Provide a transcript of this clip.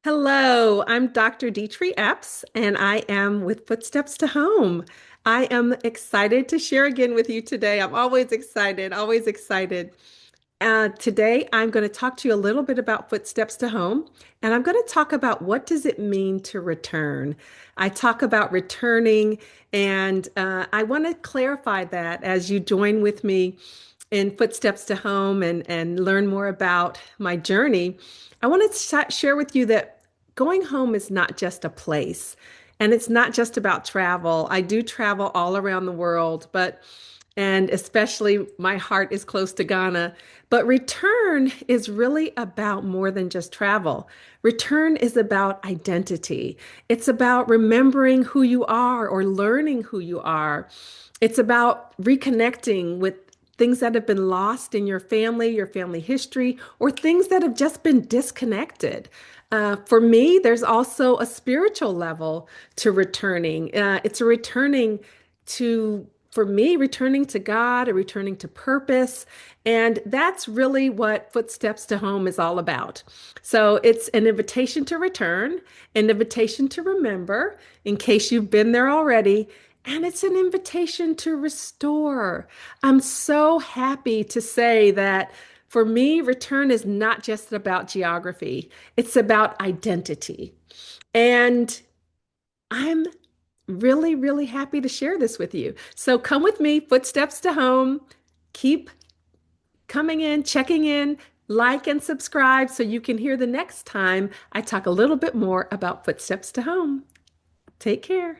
Hello, I'm Dr. Dietrich Epps, and I am with Footsteps to Home. I am excited to share again with you today. I'm always excited, always excited. Today, I'm going to talk to you a little bit about Footsteps to Home, and I'm going to talk about what does it mean to return. I talk about returning, and I want to clarify that as you join with me in Footsteps to Home and learn more about my journey. I want to share with you that going home is not just a place, and it's not just about travel. I do travel all around the world, and especially my heart is close to Ghana. But return is really about more than just travel. Return is about identity. It's about remembering who you are or learning who you are. It's about reconnecting with things that have been lost in your family history, or things that have just been disconnected. For me, there's also a spiritual level to returning. It's a returning for me, returning to God, a returning to purpose. And that's really what Footsteps to Home is all about. So it's an invitation to return, an invitation to remember in case you've been there already, and it's an invitation to restore. I'm so happy to say that for me, return is not just about geography, it's about identity. And I'm really, really happy to share this with you. So come with me, Footsteps to Home. Keep coming in, checking in, like and subscribe so you can hear the next time I talk a little bit more about Footsteps to Home. Take care.